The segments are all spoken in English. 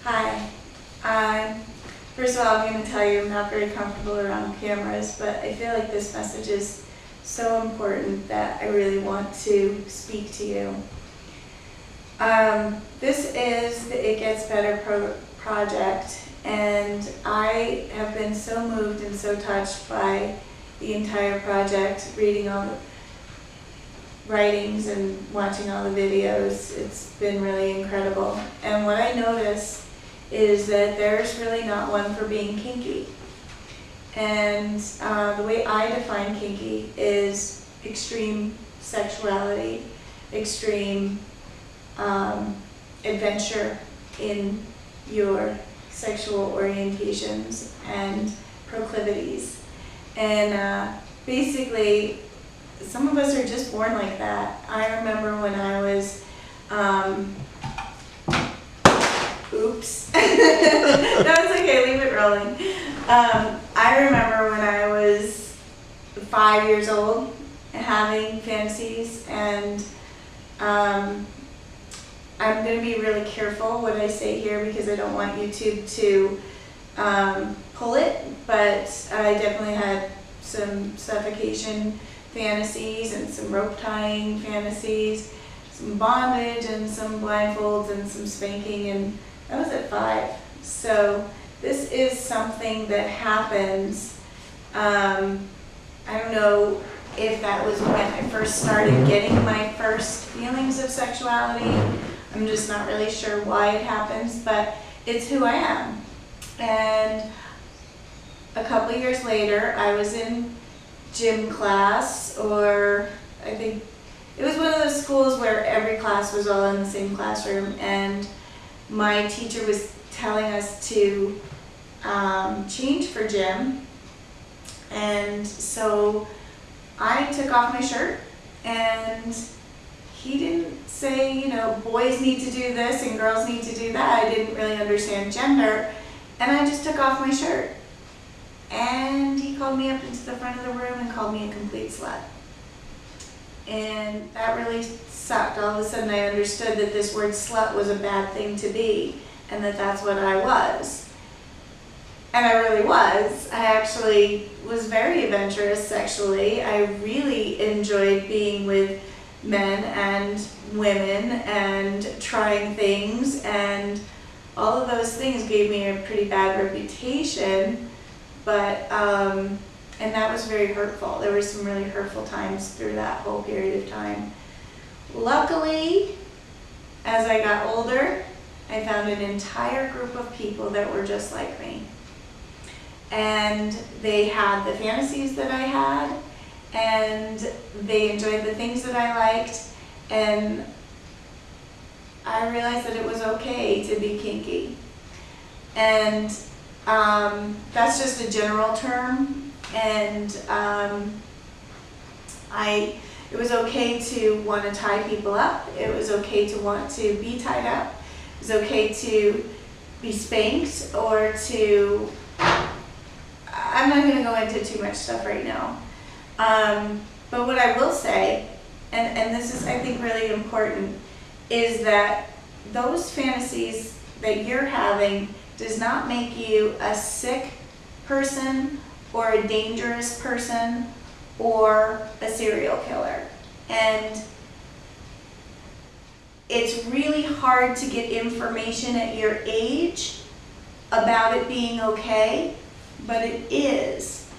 Hi. First of all, I'm going to tell you I'm not very comfortable around cameras, but I feel like this message is so important that I really want to speak to you. This is the It Gets Better project, and I have been so moved and so touched by the entire project, reading all the writings and watching all the videos. It's been really incredible. And what I notice is that there's really not one for being kinky. And the way I define kinky is extreme sexuality, extreme adventure in your sexual orientations and proclivities. And basically, some of us are just born like that. I remember when I was, oops. No, it's okay, leave it rolling. I remember when I was 5 years old having fantasies, and I'm going to be really careful what I say here because I don't want YouTube to pull it, but I definitely had some suffocation fantasies and some rope tying fantasies, some bondage and some blindfolds and some spanking, and that was at 5. So this is something that happens. I don't know if that was when I first started getting my first feelings of sexuality. I'm just not really sure why it happens, but it's who I am. And a couple years later, I was in gym class, or I think it was one of those schools where every class was all in the same classroom, and my teacher was telling us to change for gym. And so I took off my shirt, and he didn't say, you know, boys need to do this and girls need to do that. I didn't really understand gender, and I just took off my shirt. And he called me up into the front of the room and called me a complete slut. And that really sucked. All of a sudden I understood that this word slut was a bad thing to be, and that that's what I was. And I really was. I actually was very adventurous sexually. I really enjoyed being with men and women and trying things, and all of those things gave me a pretty bad reputation. But, and that was very hurtful. There were some really hurtful times through that whole period of time. Luckily, as I got older, I found an entire group of people that were just like me. And they had the fantasies that I had, and they enjoyed the things that I liked, and I realized that it was okay to be kinky. And that's just a general term, and it was okay to want to tie people up. It was okay to want to be tied up. It was okay to be spanked, or to, I'm not going to go into too much stuff right now. But what I will say, and this is I think really important, is that those fantasies that you're having does not make you a sick person or a dangerous person or a serial killer. And it's really hard to get information at your age about it being okay, but it is.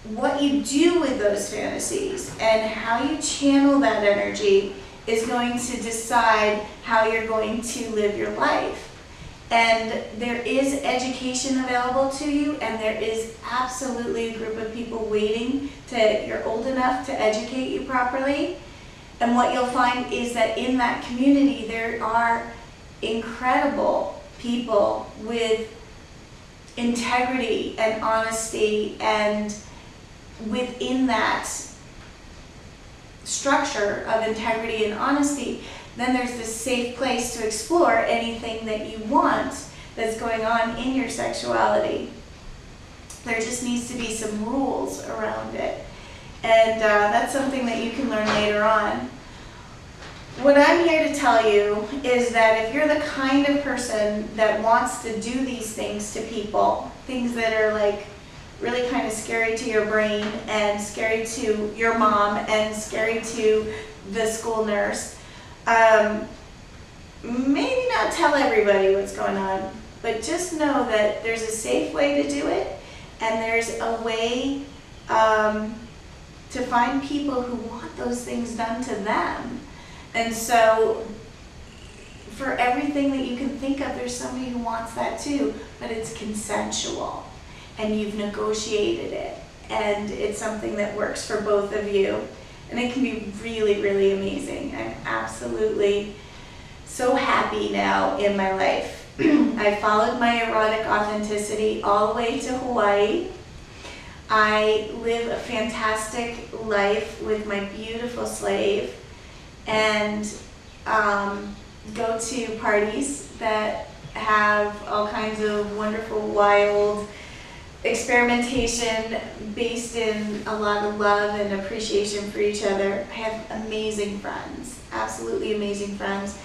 What you do with those fantasies and how you channel that energy is going to decide how you're going to live your life. And there is education available to you, and there is absolutely a group of people waiting till you're old enough to educate you properly. And what you'll find is that in that community there are incredible people with integrity and honesty, and within that structure of integrity and honesty, then there's this safe place to explore anything that you want that's going on in your sexuality. There just needs to be some rules around it. And that's something that you can learn later on. what I'm here to tell you is that if you're the kind of person that wants to do these things to people, things that are like really kind of scary to your brain and scary to your mom and scary to the school nurse, maybe not tell everybody what's going on, but just know that there's a safe way to do it, and there's a way to find people who want those things done to them. And so for everything that you can think of, there's somebody who wants that too, but it's consensual and you've negotiated it, and it's something that works for both of you, and it can be really, really amazing. I'm absolutely so happy now in my life. I followed my erotic authenticity all the way to Hawaii. I live a fantastic life with my beautiful slave, and go to parties that have all kinds of wonderful, wild experimentation based in a lot of love and appreciation for each other. I have amazing friends, absolutely amazing friends.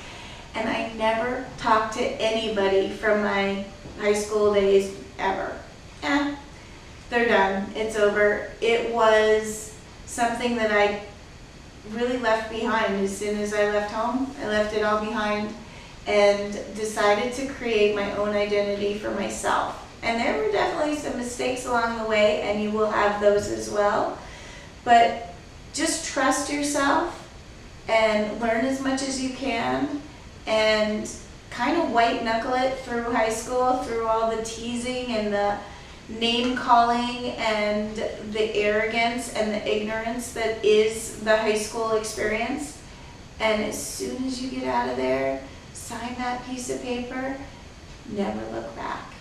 And I never talked to anybody from my high school days ever. They're done. It's over. It was something that I really left behind. As soon as I left home, I left it all behind and decided to create my own identity for myself. And there were definitely some mistakes along the way, and you will have those as well. But just trust yourself and learn as much as you can, and kind of white knuckle it through high school, through all the teasing and the name calling and the arrogance and the ignorance that is the high school experience. And as soon as you get out of there, sign that piece of paper, never look back.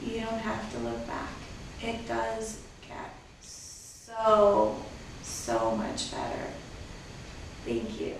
You don't have to look back. It does get so much better. Thank you.